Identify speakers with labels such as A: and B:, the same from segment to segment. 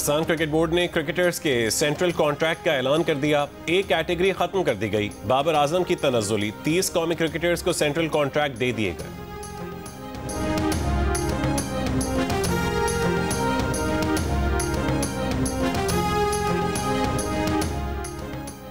A: Pakistan cricket board ने cricketers के central contract का ऐलान कर दिया। एक कैटेगरी खत्म कर दी गई। बाबर आजम की तनज़्ज़ुली 30 कौमी क्रिकेटर्स को सेंट्रल कॉन्ट्रैक्ट दे दिए गए।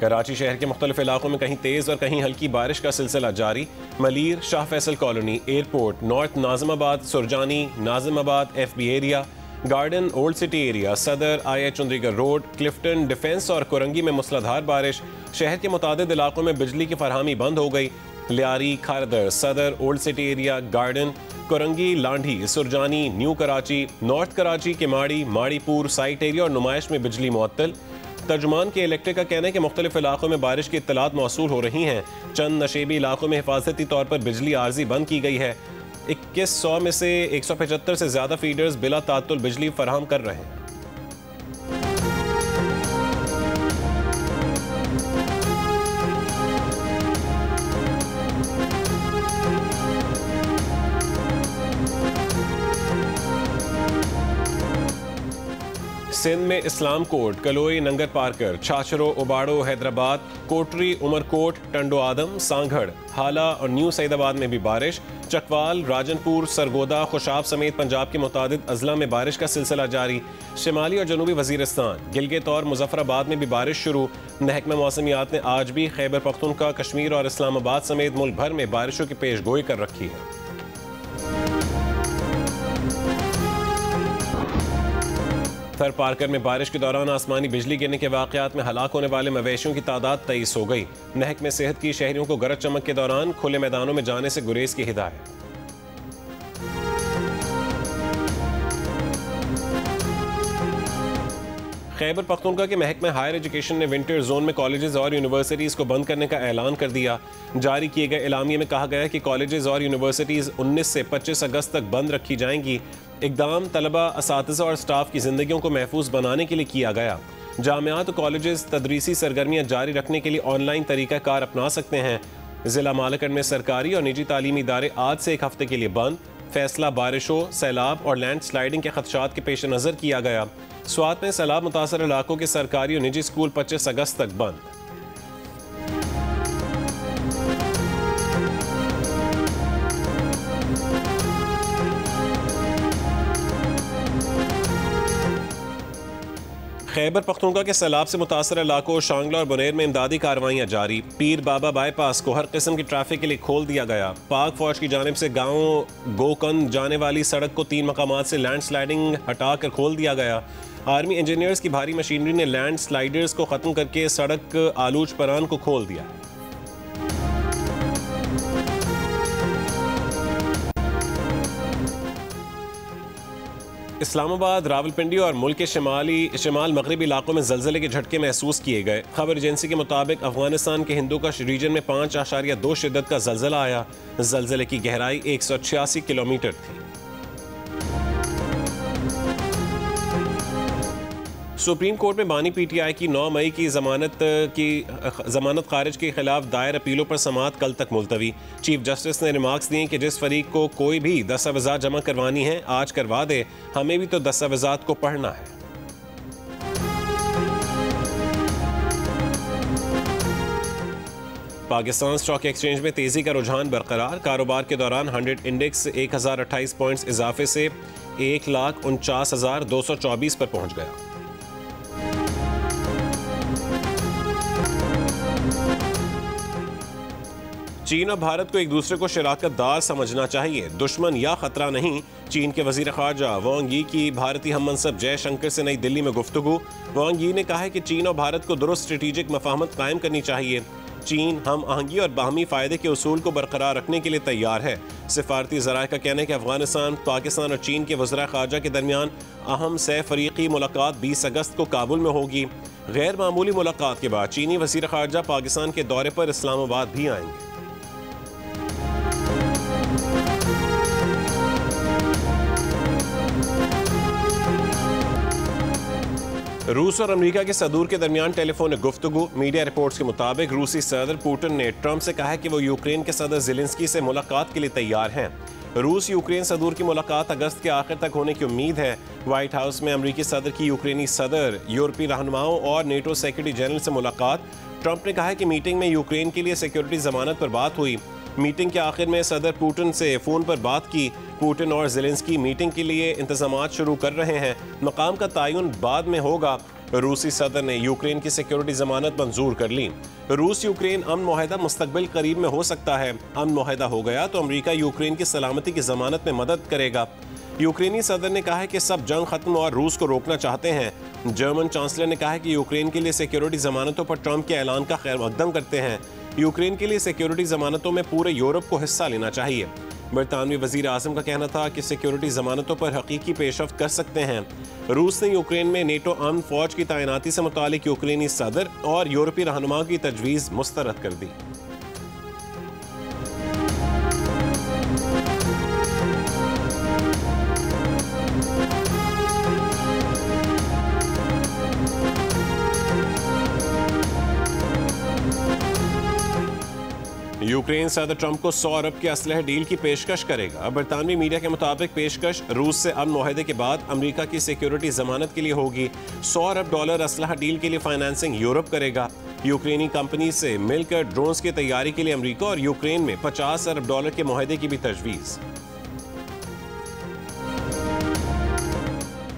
A: कराची शहर के मुख्तलिफ इलाकों में कहीं तेज और कहीं हल्की बारिश का सिलसिला जारी। Malir, Shah Faisal colony, airport, north Nazimabad, Surjani, Nazimabad, FB area, garden, old City area, सदर, IH Chundrigarh road, Clifton, defence और कुरंगी में मूसलाधार बारिश। शहर के मुतादिद इलाकों में बिजली की फरहमी बंद हो गई। Lyari, Kharadar, Saddar, Old City area, Garden, Korangi, Landhi, Surjani, New Karachi, North Karachi, Kemari, Maripur, SITE area और नुमाइश में बिजली मुअत्तल। तर्जुमान के इलेक्ट्रिक का कहना है कि मुख्तलिफ इलाकों में बारिश की इत्तलात मौसूल हो रही हैं। चंद नशेबी इलाकों में हिफाजती तौर पर बिजली आर्जी बंद की गई है। 2100 में से 175 से ज़्यादा फीडर्स बिला तात्तुल बिजली फराहम कर रहे हैं। सिंध में इस्लाम कोट, कलोई, नंगर पार्कर, छाछरो, उबाड़ो, हैदराबाद, कोटरी, उमरकोट, टंडो आदम, सांगढ़, हाला और न्यू सईदाबाद में भी बारिश। चकवाल, राजनपुर, सरगोदा, खुशाब समेत पंजाब के मुतादिद अजला में बारिश का सिलसिला जारी। शिमाली और जनूबी वजीरिस्तान, गिलगित और मुजफ्फराबाद में भी बारिश शुरू। महकमा मौसमियात ने आज भी खैबर पख्तूनख्वा, कश्मीर और इस्लामाबाद समेत मुल्क भर में बारिशों की पेश गोई कर रखी है। थर पार्कर में बारिश के दौरान आसमानी बिजली गिरने के वाक़यात में हलाक होने वाले मवेशियों की तादाद 23 हो गई। महकमे सेहत की शहरियों को गरज चमक के दौरान खुले मैदानों में जाने से गुरेज की हिदायत। खैबर पख्तूनख्वा के महकमा हायर एजुकेशन ने विंटर जोन में कॉलेजेस और यूनिवर्सिटीज़ को बंद करने का ऐलान कर दिया। जारी किए गए एलामिये में कहा गया है कि कॉलेजेस और यूनिवर्सिटीज़ 19 से 25 अगस्त तक बंद रखी जाएंगी। इक़दाम तलबा, असातिज़ा और स्टाफ की ज़िंदगियों को महफूज बनाने के लिए किया गया। जामियात और कॉलेजेस तदरीसी सरगर्मियाँ जारी रखने के लिए ऑनलाइन तरीक़ाकार अपना सकते हैं। ज़िला मालकन में सरकारी और निजी तालीमी इदारे आज से एक हफ्ते के लिए बंद। फैसला बारिशों, सैलाब और लैंड स्लाइडिंग के खदशात के पेश नज़र किया गया। स्वात में सैलाब मुतासर इलाकों के सरकारी और निजी स्कूल 25 अगस्त तक बंद। खैबर पख्तूनख्वा के सैलाब से मुतासर इलाकों शांगला और बुनेर में इमदादी कार्रवाइयाँ जारी। पीर बाबा बाईपास को हर किस्म की ट्रैफिक के लिए खोल दिया गया। पाक फौज की जानिब से गाँव गोकंद जाने वाली सड़क को 3 मकामात से लैंड स्लाइडिंग हटा कर खोल दिया गया। आर्मी इंजीनियर्स की भारी मशीनरी ने लैंड स्लाइडर्स को ख़त्म करके सड़क आलूच परान को खोल दिया। इस्लामाबाद, रावलपिंडी और मुल्क के शिमाल मगरबी इलाकों में ज़लज़ले के झटके महसूस किए गए। खबर एजेंसी के मुताबिक अफगानिस्तान के हिंदूकश रीजन में 5.2 शिद्दत का ज़लज़ला आया। ज़लज़ले की गहराई 186 किलोमीटर थी। सुप्रीम कोर्ट में बानी PTI की 9 मई की जमानत खारिज के खिलाफ दायर अपीलों पर समाअत कल तक मुलतवी। चीफ जस्टिस ने रिमार्क्स दिए कि जिस फरीक को कोई भी दस्तावेज़ात जमा करवानी है आज करवा दे, हमें भी तो दस्तावेज़ात को पढ़ना है। पाकिस्तान स्टॉक एक्सचेंज में तेजी का रुझान बरकरार। कारोबार के दौरान 100 इंडेक्स 1028 पॉइंट्स इजाफे से 1,49,224 पर पहुंच गया। चीन और भारत को एक दूसरे को शराकतदार समझना चाहिए, दुश्मन या खतरा नहीं। चीन के वजीर खारजा वांग यी की भारतीय हम मनसब जयशंकर से नई दिल्ली में गुफ्तगू। वांग यी ने कहा है कि चीन और भारत को दुरुस्त स्ट्रेटेजिक मफाहमत कायम करनी चाहिए। चीन हम आहंगी और बाहमी फ़ायदे के उसूल को बरकरार रखने के लिए तैयार है। सिफारती ज़राए का कहना है कि अफगानिस्तान, पाकिस्तान और चीन के वज़रा ख़ारजा के दरमियान अहम सह फ़रीक़ी मुलाकात 20 अगस्त को काबुल में होगी। गैर मामूली मुलाकात के बाद चीनी वज़ीर ख़ारजा पाकिस्तान के दौरे पर इस्लामाबाद भी आएंगे। रूस और अमेरिका के सदूर के दरमियान टेलीफोनिक गुफ्तगू। मीडिया रिपोर्ट्स के मुताबिक रूसी सदर पुतिन ने ट्रंप से कहा है कि वो यूक्रेन के सदर ज़ेलेंस्की से मुलाकात के लिए तैयार हैं। रूस यूक्रेन सदूर की मुलाकात अगस्त के आखिर तक होने की उम्मीद है। व्हाइट हाउस में अमरीकी सदर की यूक्रेनी सदर, यूरोपीय रहनुमाओं और नेटो सेक्रेटरी जनरल से मुलाकात। ट्रंप ने कहा है कि मीटिंग में यूक्रेन के लिए सिक्योरिटी जमानत पर बात हुई। मीटिंग के आखिर में सदर पुतिन से फ़ोन पर बात की। पुतिन और ज़ेलेंस्की मीटिंग के लिए इंतज़ामात शुरू कर रहे हैं। मकाम का तयन बाद में होगा। रूसी सदर ने यूक्रेन की सिक्योरिटी जमानत मंजूर कर ली। रूस यूक्रेन अमन मुआहदा मुस्तकबिल करीब में हो सकता है। अमन मुआहदा हो गया तो अमरीका यूक्रेन की सलामती की जमानत में मदद करेगा। यूक्रेनी सदर ने कहा है कि सब जंग खत्म और रूस को रोकना चाहते हैं। जर्मन चांसलर ने कहा है कि यूक्रेन के लिए सिक्योरिटी जमानतों पर ट्रंप के ऐलान का खैर मकदम करते हैं। यूक्रेन के लिए सिक्योरिटी जमानतों में पूरे यूरोप को हिस्सा लेना चाहिए। बरतानवी वजीर आज़म का कहना था कि सिक्योरिटी जमानतों पर हकीकी पेशरफ्त कर सकते हैं। रूस ने यूक्रेन में नेटो अमन फौज की तैनाती से मुतालिक यूक्रेनी सदर और यूरोपीय रहनुमाओं की तजवीज़ मुस्तरद कर दी। यूक्रेन सदर ट्रंप को 100 अरब के असलह डील की पेशकश करेगा। बरतानवी मीडिया के मुताबिक पेशकश रूस से अमन मुआहदे के बाद अमेरिका की सिक्योरिटी जमानत के लिए होगी। $100 अरब असलहा डील के लिए फाइनेंसिंग यूरोप करेगा। यूक्रेनी कंपनी से मिलकर ड्रोन्स की तैयारी के लिए अमेरिका और यूक्रेन में $50 अरब के मुआहदे की भी तजवीज़।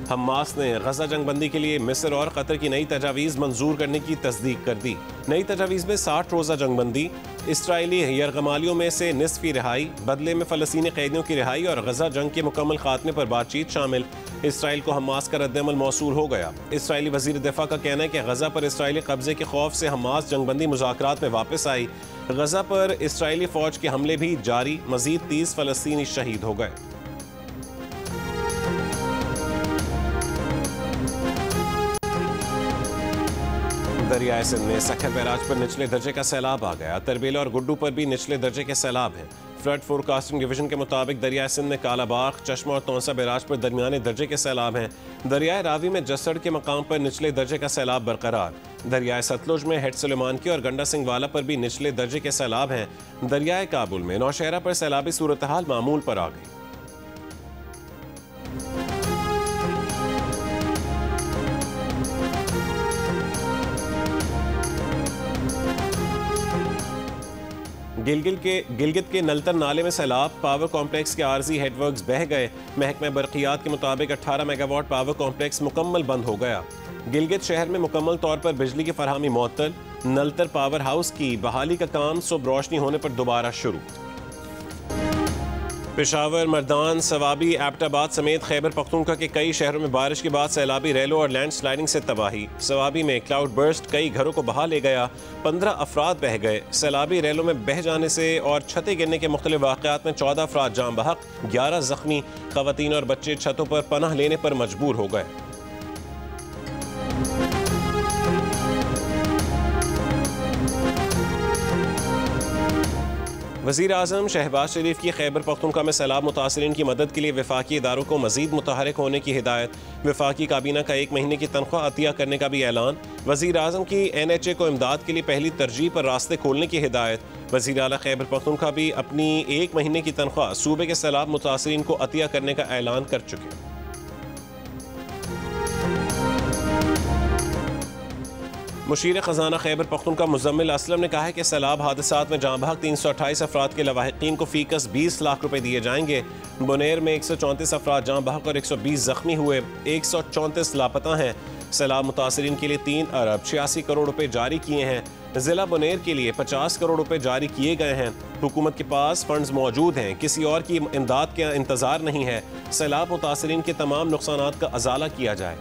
A: हमास ने गजा जंगबंदी के लिए मिस्र और कतर की नई तजावीज़ मंजूर करने की तस्दीक कर दी। नई तजावीज़ में 60 रोज़ा जंगबंदी, इसराइली यरगमालियों में से निस्फ की रिहाई, बदले में फ़लस्तीनी कैदियों की रिहाई और गजा जंग के मुकम्मल खात्मे पर बातचीत शामिल। इसराइल को हमास का रद्दअमल मौसूल हो गया। इसराइली वज़ीर दिफा का कहना है कि गजा पर इसराइली कब्जे के खौफ से हमास जंगबंदी मुज़ाकरात में वापस आई। गजा पर इसराइली फ़ौज के हमले भी जारी, मज़ीद 30 फ़लस्तीनी शहीद हो गए। दरियाए सिंध में सखर बैराज पर निचले दर्जे का सैलाब आ गया। तरबेला और गुड्डू पर भी निचले दर्जे के सैलाब हैं। फ्लड फोरकास्टिंग डिवीजन के मुताबिक दरियाए सिंध में कालाबाग, चश्मा और तौंसा बैराज पर दरमियाने दर्जे के सैलाब हैं। दरियाए रावी में जसड़ के मकाम पर निचले दर्जे का सैलाब बरकरार। दरियाए सतलुज में हेड सुलेमान की और गंडा सिंह वाला पर भी निचले दर्जे के सैलाब हैं। दरियाए काबुल में नौशहरा पर सैलाबी सूरत हाल मामूल पर आ गई। गिलगित के नलतर नाले में सैलाब, पावर कॉम्प्लेक्स के आरजी हेडवर्क्स बह गए। महकमा बरक़ियात के मुताबिक 18 मेगावाट पावर कॉम्प्लेक्स मुकम्मल बंद हो गया। गिलगित शहर में मुकम्मल तौर पर बिजली की फरहमी मुअत्तल। नलतर पावर हाउस की बहाली का काम सुबह रोशनी होने पर दोबारा शुरू। पेशावर, मर्दान, सवाबी, एबटाबाद समेत खैबर पख्तूनख्वा के कई शहरों में बारिश के बाद सैलाबी रैलों और लैंड स्लाइडिंग से तबाही। सवाबी में क्लाउड बर्स्ट कई घरों को बहा ले गया, 15 अफराद बह गए। सैलाबी रैलों में बह जाने से और छतें गिरने के मुख्तलिफ वाक़यात में 14 अफराद जान बहक, 11 जख्मी। खवातीन और बच्चे छतों पर पनाह लेने पर मजबूर हो गए। वज़ीर आज़म शहबाज शरीफ की खैबर पख्तूनख्वा में सैलाब मुतासरीन की मदद के लिए वफाकी इदारों को मज़ीद मुतहरिक होने की हिदायत। वफाकी काबीना का 1 महीने की तनख्वाह अतिया करने का भी ऐलान। वज़ीर आज़म की NHA को इमदाद के लिए पहली तरजीह पर रास्ते खोलने की हिदायत। वज़ीर आला खैबर पख्तूनख्वा भी अपनी 1 महीने की तनख्वाह सूबे के सैलाब मुतासरीन को अतिया करने का ऐलान कर चुके। मुशीर ख़जाना खैबर पख्तूनख्वा मुज़म्मिल असलम ने कहा है कि सैलाब हादसात में जाँ बहक 328 अफराद के लवाहिकीन को फ़ीकस 20 लाख रुपए दिए जाएंगे। बुनेर में 134 अफराद जाँ बहक और 120 ज़ख्मी हुए, 134 लापता हैं। सैलाब मुतासरीन के लिए 3 अरब 86 करोड़ रुपए जारी किए हैं। ज़िला बुनेर के लिए 50 करोड़ रुपए जारी किए गए हैं। हुकूमत के पास फंड्स मौजूद हैं, किसी और की इमदाद का इंतज़ार नहीं है। सैलाब मुतासरीन के तमाम नुकसानात का अजाला किया जाए।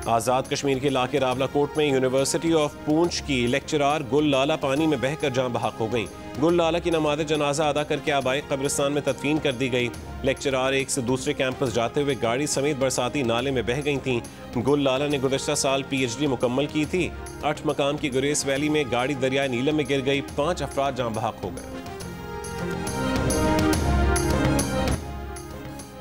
A: आज़ाद कश्मीर के इलाके रावलाकोट में यूनिवर्सिटी ऑफ पूंछ की लेक्चरार गुल लाला पानी में बहकर जाँ बहक हो गई। गुल लाला की नमाज़ जनाजा अदा करके आबाई कब्रिस्तान में तदफीन कर दी गई। लेक्चरार एक से दूसरे कैंपस जाते हुए गाड़ी समेत बरसाती नाले में बह गई थीं। गुल लाला ने गुज़श्ता साल PhD मुकम्मल की थी। 8 मकाम की गुरेस वैली में गाड़ी दरियाए नीलम में गिर गई, 5 अफराद जाँ बहक हो गए।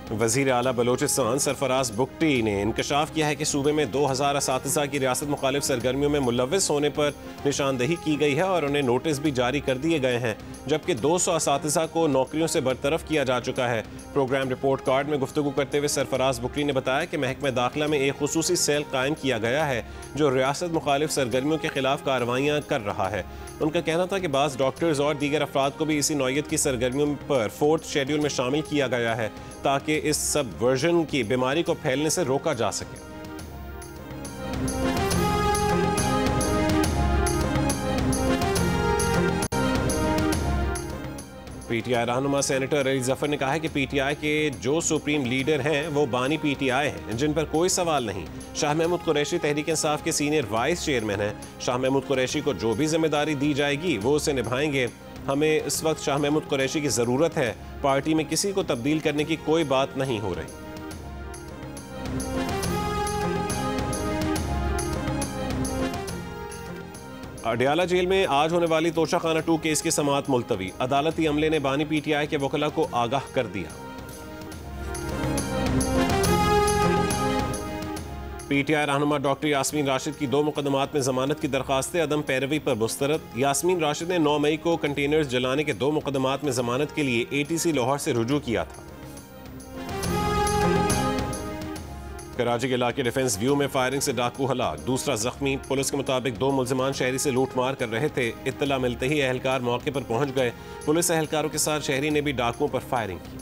A: वज़ीर आला बलोचिस्तान सरफराज बुगटी ने इंकशाफ किया है कि सूबे में 2000 असातिज़ा की रियासत मुखालिफ सरगर्मियों में मुलव्वस होने पर निशानदही की गई है और उन्हें नोटिस भी जारी कर दिए गए हैं, जबकि 200 असातिज़ा को नौकरियों से बरतरफ किया जा चुका है। प्रोग्राम रिपोर्ट कार्ड में गुफ्तगू करते हुए सरफराज बुगटी ने बताया कि महकमा दाखिला में एक खुसूसी सेल कायम किया गया है जो रियासत मुखालिफ सरगर्मियों के खिलाफ कार्रवाइयाँ कर रहा है। उनका कहना था कि बाज़ डॉक्टर्स और दीगर अफराद को भी इसी नौयत की सरगर्मियों पर 4th शेड्यूल में शामिल किया गया है ताकि इस सब वर्जन की बीमारी को फैलने से रोका जा सके। पीटीआई रहनुमा सेनेटर अली जफर ने कहा है कि पीटीआई के जो सुप्रीम लीडर हैं वो बानी पीटीआई हैं, जिन पर कोई सवाल नहीं। शाह महमूद कुरैशी तहरीक इंसाफ के सीनियर वाइस चेयरमैन हैं। शाह महमूद कुरैशी को जो भी जिम्मेदारी दी जाएगी वो उसे निभाएंगे। हमें इस वक्त शाह महमूद कुरैशी की ज़रूरत है। पार्टी में किसी को तब्दील करने की कोई बात नहीं हो रही। अडयाला जेल में आज होने वाली तोशाखाना 2 केस की समाअत मुलतवी। अदालती अमले ने बानी पीटीआई के वकला को आगाह कर दिया। पीटीआई रहनुमा डॉक्टर यास्मीन राशिद की 2 मुकदमात में जमानत की दरखास्तें अदम पैरवी पर मुस्तरद। यास्मीन राशिद ने 9 मई को कंटेनर्स जलाने के 2 मुकदमात में जमानत के लिए एटीसी लाहौर से रुजू किया था। कराची के इलाके डिफेंस व्यू में फायरिंग से डाकू हलाक, दूसरा जख्मी। पुलिस के मुताबिक 2 मुल्जिमान शहरी से लूटमार कर रहे थे। इत्तला मिलते ही एहलकार मौके पर पहुंच गए। पुलिस एहलकारों के साथ शहरी ने भी डाकुओं पर फायरिंग की।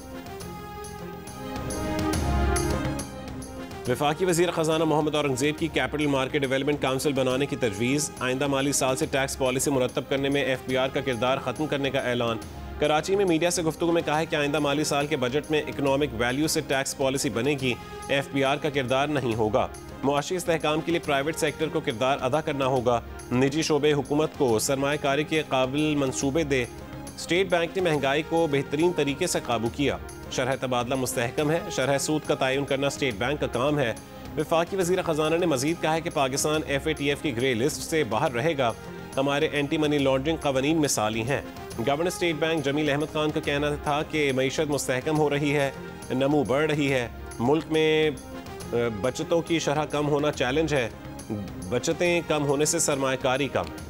A: वफाकी वज़ीर ख़जाना मोहम्मद औरंगज़ेब की कैपिटल मार्केट डेवलपमेंट काउंसिल बनाने की तजवीज़। आइंदा माली साल से टैक्स पॉलिसी मुरतब करने में FBR का किरदार ख़त्म करने का ऐलान। कराची में मीडिया से गुफ्तगू में कहा है कि आइंदा माली साल के बजट में इकनॉमिक वैल्यू से टैक्स पॉलिसी बनेगी, FBR का किरदार नहीं होगा। मुआशी इस्तेहकाम के लिए प्राइवेट सेक्टर को किरदार अदा करना होगा। निजी शोबे हुकूमत को सरमायाकारी के काबिल मंसूबे दे। स्टेट बैंक ने महंगाई को बेहतरीन तरीके से काबू किया। शरह तबादला मुस्तहकम है। शरह सूद का तयन करना स्टेट बैंक का काम है। वफाकी वज़ीर ख़जाना ने मज़ीद कहा है कि पाकिस्तान FATF की ग्रे लिस्ट से बाहर रहेगा। हमारे एंटी मनी लॉन्ड्रिंग कवानीन मिसाली हैं। Governor state bank Jamil Ahmed Khan का कहना था कि मईशत मुस्तहकम हो रही है, नमू बढ़ रही है। मुल्क में बचतों की शरह कम होना चैलेंज है। बचतें कम होने से सरमायाकारी कम है।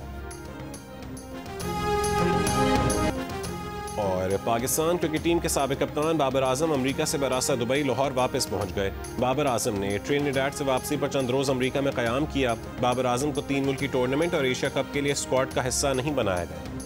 A: और पाकिस्तान क्रिकेट टीम के साबिक कप्तान बाबर आजम अमेरिका से बरासा दुबई लाहौर वापस पहुंच गए। बाबर आजम ने ट्रिनिडाड से वापसी पर चंद रोज़ अमेरिका में क़याम किया। बाबर आजम को 3 मुल्की टूर्नामेंट और एशिया कप के लिए स्क्वाड का हिस्सा नहीं बनाया गया।